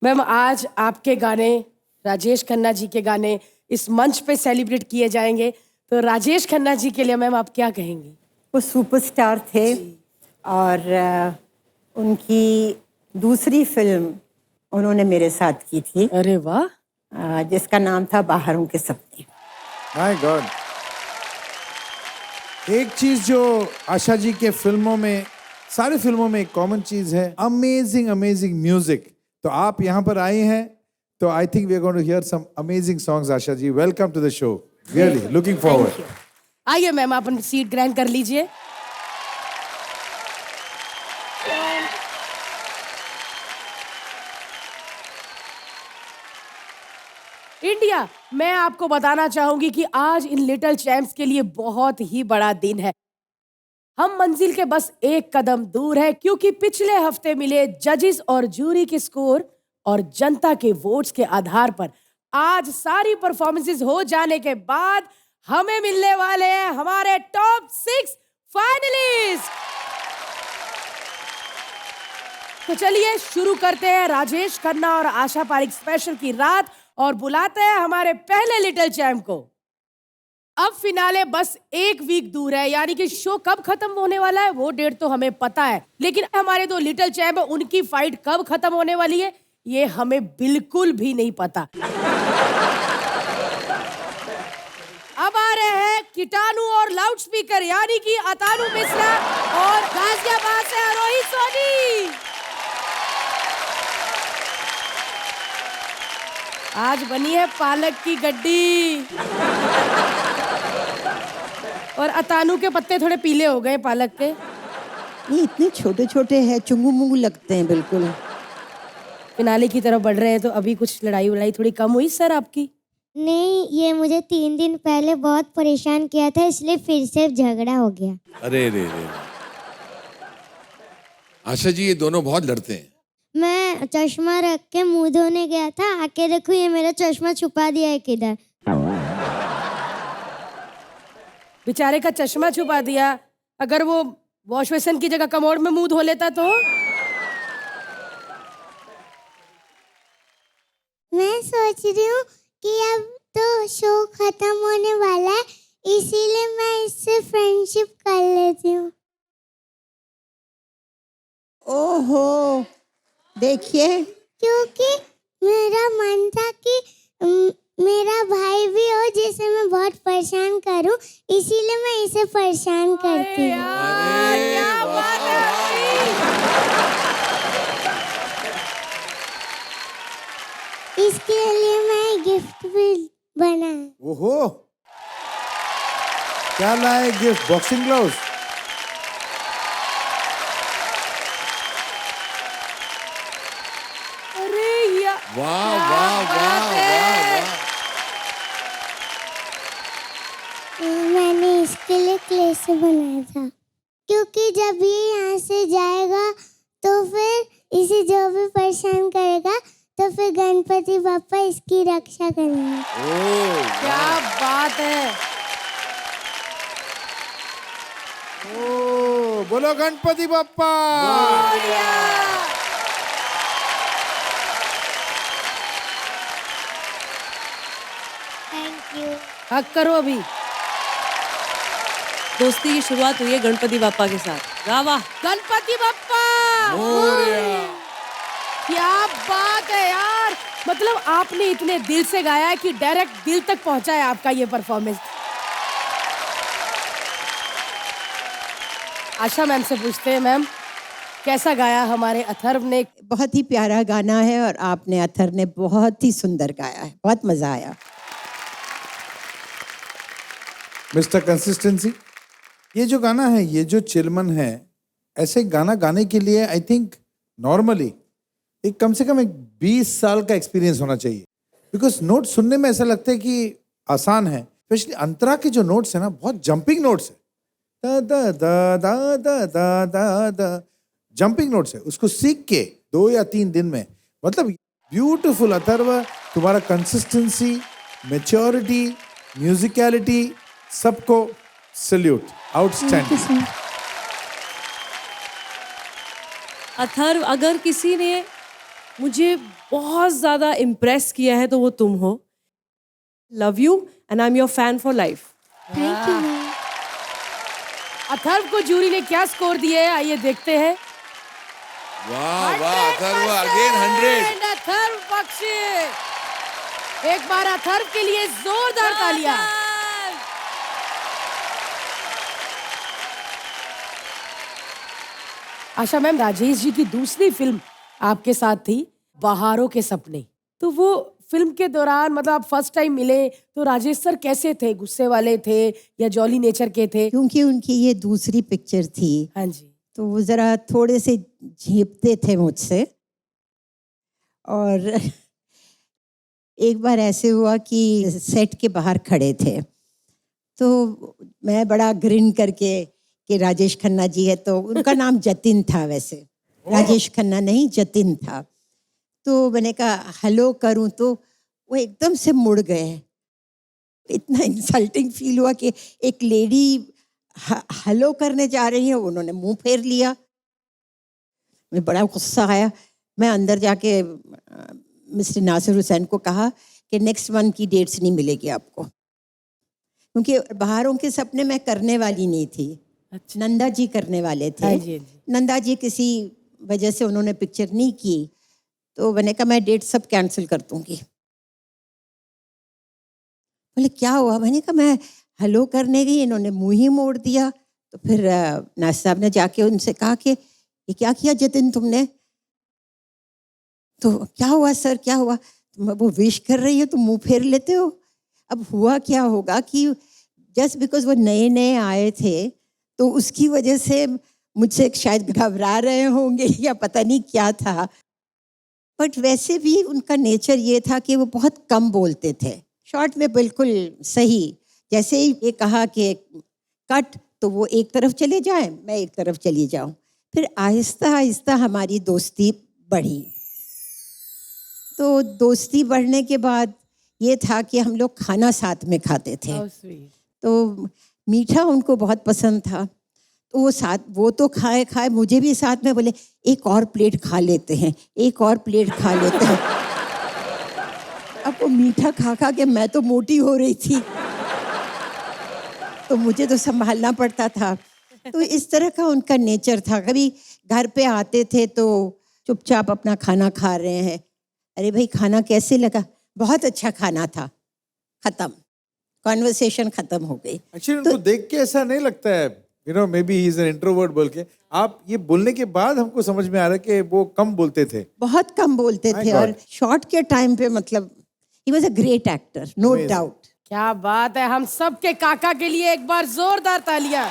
Ma'am आज आपके गाने, राजेश खन्ना जी के गाने इस मंच पे सेलिब्रेट किए जाएंगे, तो राजेश खन्ना जी के लिए मैम आप क्या कहेंगी? वो सुपरस्टार थे और उनकी दूसरी फिल्म उन्होंने मेरे साथ की थी, अरे वाह, जिसका नाम था बाहरों के सपने। My God. एक चीज जो आशा जी के फिल्मों में, सारी फिल्मों में एक कॉमन चीज है, अमेजिंग अमेजिंग म्यूजिक। तो आप यहाँ पर आए हैं तो I think we are going to hear some amazing songs. Asha ji, welcome to the show, really looking forward. आइए मैम आप अपनी सीट ग्रहण कर लीजिए। इंडिया, मैं आपको बताना चाहूंगी कि आज इन लिटिल चैंप्स के लिए बहुत ही बड़ा दिन है। हम मंजिल के बस एक कदम दूर है, क्योंकि पिछले हफ्ते मिले जजेस और जूरी के स्कोर और जनता के वोट्स के आधार पर आज सारी परफॉर्मेंसेस हो जाने के बाद हमें मिलने वाले हैं हमारे टॉप 6 फाइनलिस्ट। तो चलिए शुरू करते हैं राजेश खन्ना और आशा पारिक स्पेशल की रात और बुलाते हैं हमारे पहले लिटिल चैंप को। अब फिनाले बस एक वीक दूर है, यानी कि शो कब खत्म होने वाला है वो डेट तो हमें पता है, लेकिन हमारे दो लिटिल चैंप उनकी फाइट कब खत्म होने वाली है ये हमें बिल्कुल भी नहीं पता। अब आ रहे हैं कीटाणु और लाउड स्पीकर, यानी कि अतानु मिश्रा और गाजियाबाद से आरोही सोनी। आज बनी है पालक की गड्डी और अतानु के पत्ते थोड़े पीले हो गए पालक के। ये इतने छोटे छोटे हैं, चुंगू मुंगू लगते हैं बिल्कुल। फिनाले की तरफ बढ़ रहे हैं, तो अभी कुछ लड़ाई वड़ाई थोड़ी कम हुई सर आपकी? नहीं, ये मुझे 3 दिन पहले बहुत परेशान किया था, इसलिए फिर से झगड़ा हो गया। अरे रे रे। आशा जी, ये दोनों बहुत लड़ते हैं। मैं चश्मा रख के मुंह धोने गया था, आके देखो ये मेरा चश्मा छुपा दिया है किधर। बेचारे का चश्मा छुपा दिया। अगर वो वॉश बेसिन की जगह कमोड में मुंह धो लेता तो? मैं सोच रही हूँ कि अब तो शो खत्म होने वाला है, इसीलिए मैं इससे फ्रेंडशिप कर लेती हूँ। ओहो, देखिए, क्योंकि मेरा मन था कि मेरा भाई भी हो जिसे मैं बहुत परेशान करूं, इसीलिए मैं इसे परेशान करती हूँ। क्या बात है। इसके लिए मैं गिफ्ट भी बना। ओहो, क्या लाए गिफ्ट? Boxing gloves? अरे या वाह वाह वाह वाह वाह। मैंने इसके लिए क्ले से बनाया था, क्योंकि जब ये यहाँ से जाएगा तो फिर इसे जो भी परेशान करेगा तो फिर गणपति बापा इसकी रक्षा करेंगे। क्या बात है। ओ, बोलो गणपति बप्पा। Thank you. हक करो अभी। दोस्ती की शुरुआत हुई है गणपति बापा के साथ। वाह वाह। गणपति बप्पा क्या बात है यार, मतलब आपने इतने दिल से गाया है कि डायरेक्ट दिल तक पहुंचा है आपका ये परफॉर्मेंस। आशा मैम से पूछते हैं, मैम कैसा गाया हमारे अथर्व ने? बहुत ही प्यारा गाना है और आपने, अथर ने बहुत ही सुंदर गाया है, बहुत मजा आया। मिस्टर कंसिस्टेंसी, ये जो गाना है, ये जो चिलमन है, ऐसे गाना गाने के लिए आई थिंक नॉर्मली एक कम से कम एक 20 साल का एक्सपीरियंस होना चाहिए, बिकॉज नोट सुनने में ऐसा लगता है कि आसान है, स्पेशली अंतरा के जो नोट्स है ना, बहुत जंपिंग नोट्स है। दा दा दा दा दा दा दा दा, जंपिंग नोट्स है। उसको सीख के 2 या 3 दिन में, मतलब ब्यूटीफुल अथर्व, तुम्हारा कंसिस्टेंसी, मैच्योरिटी, म्यूजिकलिटी, सबको सल्यूट, आउटस्टैंडिंग। अथर्व, अगर किसी ने मुझे बहुत ज्यादा इम्प्रेस किया है तो वो तुम हो. Love you and I am your fan for life. Thank you ma'am. Atharva को जूरी ने क्या स्कोर दिया है, आइए देखते हैं. वाह वाह अथर्व अगेन 100. अथर्व बख्शी, एक बार अथर्व के लिए जोरदार तालियां. आशा मैम, राजेश जी की दूसरी फिल्म आपके साथ थी बहारों के सपने. तो वो फिल्म के दौरान मतलब आप फर्स्ट टाइम मिले तो राजेश सर कैसे थे? गुस्से वाले थे या जॉली नेचर के थे? क्योंकि उनकी ये दूसरी पिक्चर थी हाँ जी. तो वो ज़रा थोड़े से झेपते थे मुझसे. और एक बार ऐसे हुआ कि सेट के बाहर खड़े थे तो मैं बड़ा ग्रिन करके कि राजेश खन्ना जी है, तो उनका नाम जतिन था वैसे, राजेश खन्ना नहीं जतिन था. तो मैंने कहा हेलो करूं तो वो एकदम से मुड़ गए. इतना इंसल्टिंग फील हुआ कि एक लेडी हेलो करने जा रही है, उन्होंने मुंह फेर लिया. मैं बड़ा गुस्सा आया. मैं अंदर जाके मिस्टर नासिर हुसैन को कहा कि नेक्स्ट मंथ की डेट्स नहीं मिलेगी आपको, क्योंकि बहारों के सपने मैं करने वाली नहीं थी. अच्छा. नंदा जी करने वाले थे. हाँ जी, हाँ जी. नंदा जी किसी वजह से उन्होंने पिक्चर नहीं की तो मैंने कहा मैं डेट सब कैंसिल कर दूंगी. बोले क्या हुआ? मैंने कहा मैं हेलो करने गई, इन्होंने मुंह ही मोड़ दिया. तो फिर नासिर साहब ने जाके उनसे कहा कि ये क्या किया जतिन तुमने? तो क्या हुआ सर, क्या हुआ? तुम वो विश कर रही हो तो मुंह फेर लेते हो. अब हुआ क्या होगा कि जस्ट बिकॉज वो नए नए आए थे तो उसकी वजह से मुझसे शायद घबरा रहे होंगे या पता नहीं क्या था. बट वैसे भी उनका नेचर ये था कि वो बहुत कम बोलते थे. शॉर्ट में बिल्कुल सही, जैसे ही ये कहा कि कट तो वो एक तरफ चले जाए, मैं एक तरफ चली जाऊं. फिर आहिस्ता आहिस्ता हमारी दोस्ती बढ़ी. तो दोस्ती बढ़ने के बाद ये था कि हम लोग खाना साथ में खाते थे. How sweet. तो मीठा उनको बहुत पसंद था तो वो तो खाए खाए, मुझे भी साथ में बोले एक और प्लेट खा लेते हैं, एक और प्लेट खा लेते हैं. अब वो मीठा खा खा के मैं तो मोटी हो रही थी तो मुझे तो संभालना पड़ता था. तो इस तरह का उनका नेचर था. कभी घर पे आते थे तो चुपचाप अपना खाना खा रहे हैं. अरे भाई खाना कैसे लगा? बहुत अच्छा खाना था. खत्म, कॉन्वर्सेशन खत्म हो गई. एक्चुअली उनको देख के ऐसा नहीं लगता है, you know, may be he is an introvert बोल के. आप ये बोलने के बाद हमको समझ में आ रहा है कि वो कम बोलते थे. बहुत कम बोलते My थे. God. और शॉर्ट के टाइम पे मतलब he was a great actor, no Amazing. Doubt. क्या बात है. हम सब के काका के लिए एक बार जोरदार तालियां.